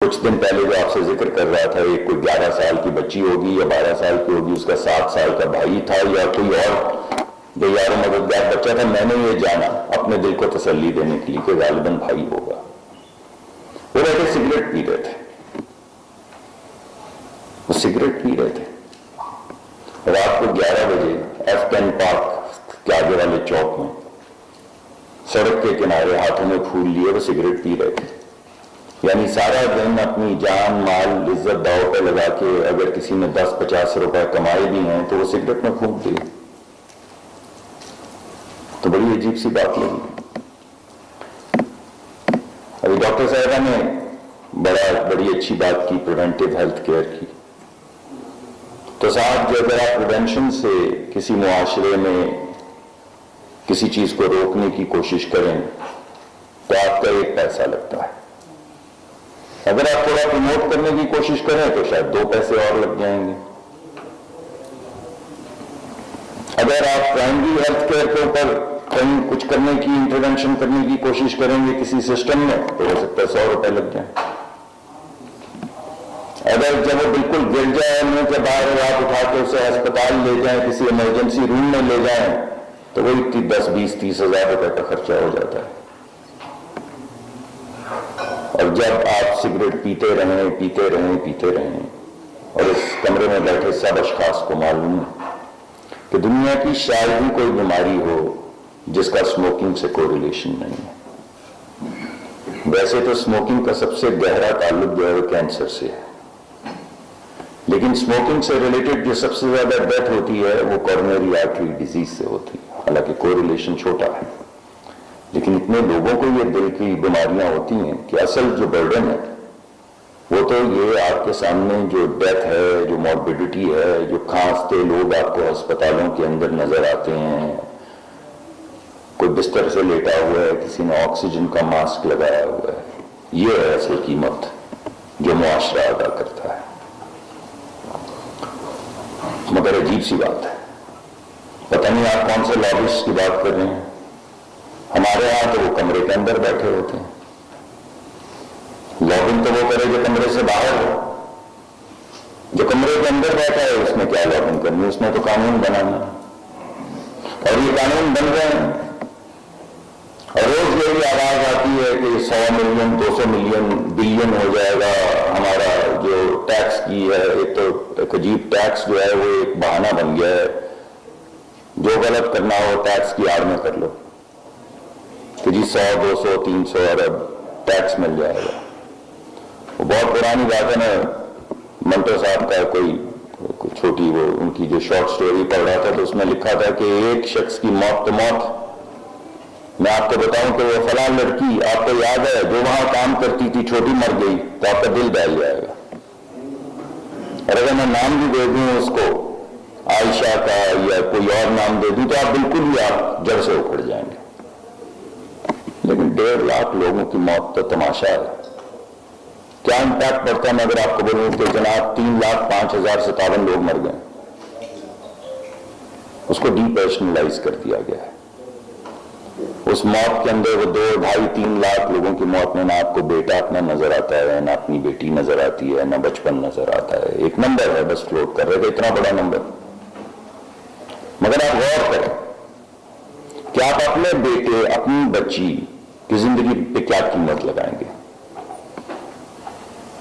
کچھ دن پہلے جو آپ سے ذکر کر رہا تھا، ایک کوئی 11 سال کی بچی ہوگی یا 12 سال کی ہوگی، اس کا 7 سال کا بھائی تھا یا کوئی اور بے یار و مددگار بچہ تھا. میں نے یہ جانا اپنے دل کو تسلی دینے کے لیے کہ غالباً بھائی ہوگا. وہ بیٹھے سگریٹ پی رہے تھے، وہ سگریٹ پی رہے تھے رات کو 11 بجے F10 پارک کے آگے والے چوک میں، سڑک کے کنارے، ہاتھوں میں پھول لیے وہ سگریٹ پی رہے تھے. یعنی سارا دن اپنی جان مال عزت داؤ پہ لگا کے اگر کسی نے 10-50 روپے کمائے بھی ہیں تو وہ سگریٹ میں پھونک دیے. تو بڑی عجیب سی بات لگی. ابھی ڈاکٹر صاحبہ نے بڑی اچھی بات کی، پریونٹیو ہیلتھ کیئر کی. تو صاحب جو اگر آپ پریونشن سے کسی معاشرے میں کسی چیز کو روکنے کی کوشش کریں تو آپ کا 1 پیسہ لگتا ہے. اگر آپ تھوڑا پروموٹ کرنے کی کوشش کریں تو شاید 2 پیسے اور لگ جائیں گے. اگر آپ پرائمری ہیلتھ کیئر کے اوپر کہیں کچھ کرنے کی، انٹرونشن کرنے کی کوشش کریں گے کسی سسٹم میں تو ہو سکتا ہے 100 روپے لگ جائیں. اگر جب وہ بالکل گر جائے منہ کے باہر آپ اٹھا کے اسے ہسپتال لے جائیں، کسی ایمرجنسی روم میں لے جائیں تو وہی 10-20-30 ہزار روپے کا خرچہ ہو جاتا ہے. اور جب آپ سگریٹ پیتے رہیں اور اس کمرے میں بیٹھے سب اشخاص کو معلوم ہے کہ دنیا کی شاید ہی کوئی بیماری ہو جس کا اسموکنگ سے کوئی ریلیشن نہیں ہے. ویسے تو اسموکنگ کا سب سے گہرا تعلق جو ہے وہ کینسر سے ہے، لیکن اسموکنگ سے ریلیٹڈ جو سب سے زیادہ ڈیتھ ہوتی ہے وہ کورونری آرٹری ڈیزیز سے ہوتی ہے. حالانکہ کوئی ریلیشن چھوٹا ہے، لیکن اتنے لوگوں کو یہ دل کی بیماریاں ہوتی ہیں کہ اصل جو برڈن ہے وہ تو یہ آپ کے سامنے جو ڈیتھ ہے، جو موربیڈیٹی ہے، جو کھانستے لوگ آپ کو ہسپتالوں کے اندر نظر آتے ہیں، کوئی بستر سے لیٹا ہوا ہے، کسی نے آکسیجن کا ماسک لگایا ہوا ہے، یہ ہے اصل قیمت جو معاشرہ ادا کرتا ہے. مگر عجیب سی بات ہے، پتہ نہیں آپ کون سے لابسٹ کی بات کر رہے ہیں. ہمارے ہاں تو وہ کمرے کے اندر بیٹھے ہوتے ہیں. لاگن تو وہ کرے جو کمرے سے باہر ہو. جو کمرے کے اندر بیٹھا ہے اس میں کیا لاگن کرنی، اس میں تو قانون بنانا. اور یہ قانون بن رہے ہیں اور روز یہی آواز آتی ہے کہ 100 ملین 200 ملین بلین ہو جائے گا ہمارا جو ٹیکس کی ہے. ایک تو ایک عجیب ٹیکس جو ہے وہ ایک بہانہ بن گیا ہے، جو غلط کرنا ہو ٹیکس کی آڑ میں کر لو کہ جی 100 200 300 ارب ٹیکس مل جائے گا. وہ بہت پرانی بات ہے نا. منٹو صاحب کا کوئی چھوٹی وہ ان کی جو شارٹ سٹوری پڑھ رہا تھا تو اس میں لکھا تھا کہ ایک شخص کی موت تو موت. میں آپ کو بتاؤں کہ وہ فلاں لڑکی آپ کو یاد ہے جو وہاں کام کرتی تھی چھوٹی مر گئی تو آپ کا دل دہل جائے گا. اور اگر میں نام بھی دے دوں اس کو عائشہ کا یا کوئی اور نام دے دوں تو آپ بالکل ہی آپ جڑ سے اکھڑ جائیں گے. لیکن 1.5 لاکھ لوگوں کی موت تو تماشا ہے. کیا امپیکٹ پڑتا ہے؟ میں اگر آپ کو بولوں کہ جناب 3,05,057 لوگ مر گئے، اس کو ڈی پیرسنلائز کر دیا گیا ہے. اس موت کے اندر وہ 2-2.5-3 لاکھ لوگوں کی موت میں نہ آپ کو بیٹا اپنا نظر آتا ہے، نہ اپنی بیٹی نظر آتی ہے، نہ بچپن نظر آتا ہے. ایک نمبر ہے بس فلوٹ کر رہے تھے، اتنا بڑا نمبر. مگر آپ غور کریں کہ آپ اپنے بیٹے اپنی بچی کی زندگی پہ کیا قیمت لگائیں گے.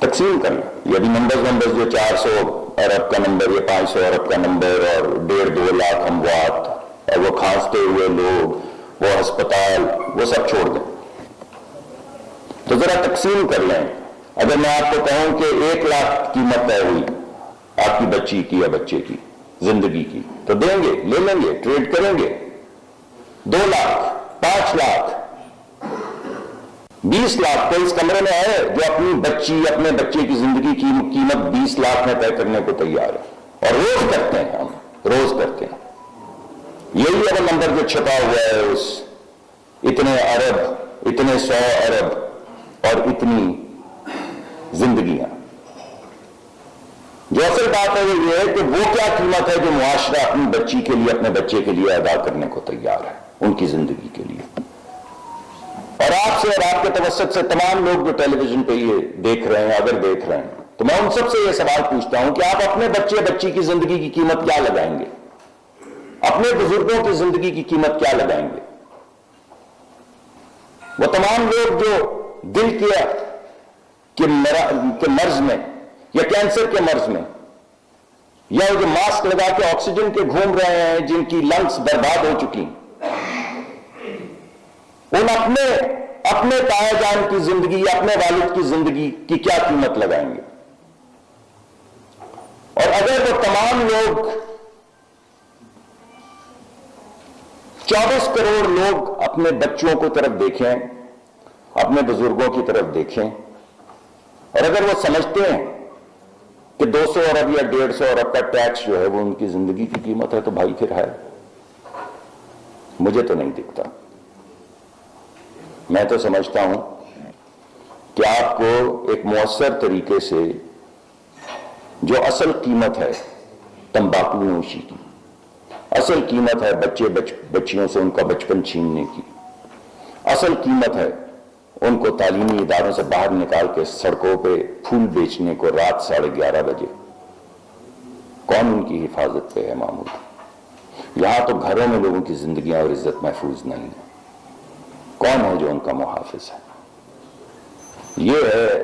تقسیم کر لیں. یہ ابھی نمبر جو 400 ارب کا نمبر، یہ 500 ارب کا نمبر اور 1.5-2 لاکھ اموات اور وہ کھانستے ہوئے لوگ، وہ ہسپتال، وہ سب چھوڑ دیں تو ذرا تقسیم کر لیں. اگر میں آپ کو کہوں کہ 1 لاکھ قیمت طے ہوئی آپ کی بچی کی یا بچے کی زندگی کی تو دیں گے، لے لیں گے، ٹریڈ کریں گے. 2 لاکھ 5 لاکھ 20 لاکھ تو اس کمرے میں ہے جو اپنی بچی اپنے بچے کی زندگی کی قیمت 20 لاکھ میں طے کرنے کو تیار ہے. اور روز کرتے ہیں، ہم روز کرتے ہیں. یہی ہے وہ نمبر جو چھپا ہوا ہے اس اتنے ارب، اتنے 100 ارب اور اتنی زندگیاں. جو اصل بات ہے وہ یہ ہے کہ وہ کیا قیمت ہے جو معاشرہ اپنی بچی کے لیے، اپنے بچے کے لیے ادا کرنے کو تیار ہے ان کی زندگی کے لیے. اور آپ سے اور آپ کے توسط سے تمام لوگ جو ٹیلی ویژن پہ یہ دیکھ رہے ہیں، اگر دیکھ رہے ہیں، تو میں ان سب سے یہ سوال پوچھتا ہوں کہ آپ اپنے بچے بچی کی زندگی کی قیمت کیا لگائیں گے؟ اپنے بزرگوں کی زندگی کی قیمت کیا لگائیں گے؟ وہ تمام لوگ جو دل کے مرض میں یا کینسر کے مرض میں یا جو ماسک لگا کے آکسیجن کے گھوم رہے ہیں، جن کی لنگس برباد ہو چکی، ان اپنے تایا جان کی زندگی یا اپنے والد کی زندگی کی کیا قیمت لگائیں گے؟ اور اگر وہ تمام لوگ 24 کروڑ لوگ اپنے بچوں کو طرف دیکھیں، اپنے بزرگوں کی طرف دیکھیں، اور اگر وہ سمجھتے ہیں کہ 200 ارب یا 150 ارب کا ٹیکس جو ہے وہ ان کی زندگی کی قیمت ہے، تو بھائی پھر ہے، مجھے تو نہیں دکھتا۔ میں تو سمجھتا ہوں کہ آپ کو ایک مؤثر طریقے سے جو اصل قیمت ہے تمباکو نوشی کی، اصل قیمت ہے بچیوں سے ان کا بچپن چھیننے کی، اصل قیمت ہے ان کو تعلیمی اداروں سے باہر نکال کے سڑکوں پہ پھول بیچنے کو رات 11:30 بجے، کون ان کی حفاظت پہ ہے معمول؟ یہاں تو گھروں میں لوگوں کی زندگیاں اور عزت محفوظ نہیں ہے، کون ہے جو ان کا محافظ ہے؟ یہ ہے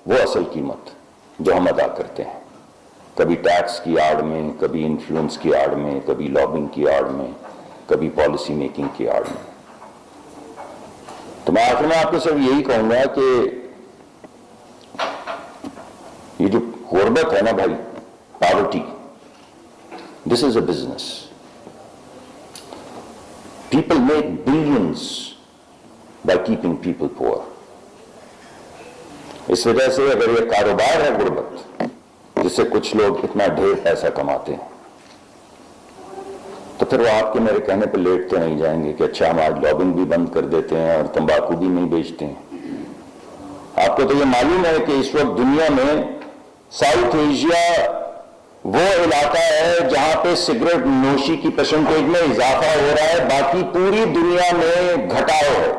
وہ اصل قیمت جو ہم ادا کرتے ہیں، کبھی ٹیکس کی آڑ میں، کبھی انفلوئنس کی آڑ میں، کبھی لابنگ کی آڑ میں، کبھی پالیسی میکنگ کی آڑ میں۔ تو میں آخر میں آپ کو صرف یہی کہوں گا کہ یہ جو غربت ہے نا بھائی، poverty, this is a business. People make billions by keeping people پور۔ اس وجہ سے اگر یہ کاروبار ہے غربت، جس سے کچھ لوگ اتنا ڈھیر پیسہ کماتے ہیں، تو پھر وہ آپ کے میرے کہنے پہ لیٹتے نہیں جائیں گے کہ اچھا ہم آج لابنگ بھی بند کر دیتے ہیں اور تمباکو بھی نہیں بیچتے ہیں۔ آپ کو تو یہ معلوم ہے کہ اس وقت دنیا میں ساؤتھ ایشیا وہ علاقہ ہے جہاں پہ سگریٹ نوشی کی پرسنٹیج میں اضافہ ہو رہا ہے، باقی پوری دنیا میں گھٹاؤ ہے۔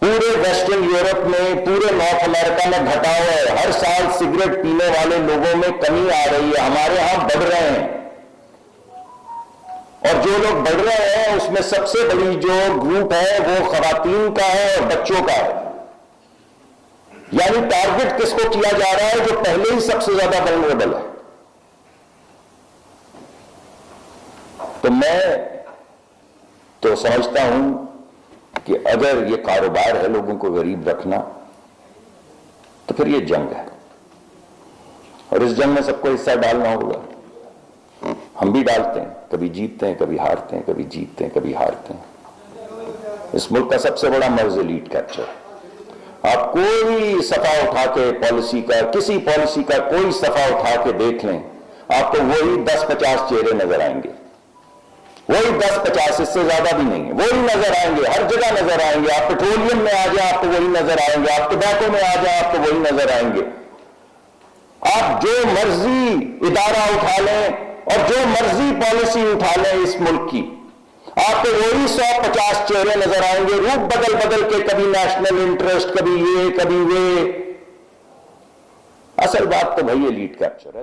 پورے ویسٹرن یورپ میں، پورے نارتھ امریکہ میں گھٹاؤ ہے۔ ہر سال سگریٹ پینے والے لوگوں میں کمی آ رہی ہے، ہمارے ہاں بڑھ رہے ہیں۔ اور جو لوگ بڑھ رہے ہیں اس میں سب سے بڑی جو گروپ ہے وہ خواتین کا ہے اور بچوں کا ہے۔ یعنی ٹارگٹ کس کو کیا جا رہا ہے؟ جو پہلے ہی سب سے زیادہ ولنریبل ہے۔ تو میں تو سمجھتا ہوں کہ اگر یہ کاروبار ہے لوگوں کو غریب رکھنا، تو پھر یہ جنگ ہے، اور اس جنگ میں سب کو حصہ ڈالنا ہوگا۔ ہم بھی ڈالتے ہیں، کبھی جیتتے ہیں، کبھی ہارتے ہیں، کبھی جیتتے ہیں، کبھی ہارتے ہیں۔ اس ملک کا سب سے بڑا مرض لیڈ کیپچر۔ آپ کوئی صفحہ اٹھا کے پالیسی کا، کسی پالیسی کا کوئی صفحہ اٹھا کے دیکھ لیں، آپ کو وہی 10-50 چہرے نظر آئیں گے، وہی 10-50، اس سے زیادہ بھی نہیں ہے، وہی نظر آئیں گے، ہر جگہ نظر آئیں گے۔ آپ پیٹرولیم میں آ جائیں آپ کو وہی نظر آئیں گے، آپ ٹبیکو میں آ جائیں آپ کو وہی نظر آئیں گے۔ آپ جو مرضی ادارہ اٹھا لیں اور جو مرضی پالیسی اٹھا لیں اس ملک کی، آپ کو وہی 100-50 چہرے نظر آئیں گے، روپ بدل بدل کے، کبھی نیشنل انٹرسٹ، کبھی یہ، کبھی وہ۔ اصل بات تو بھائی یہ لیڈ کیپچر ہے۔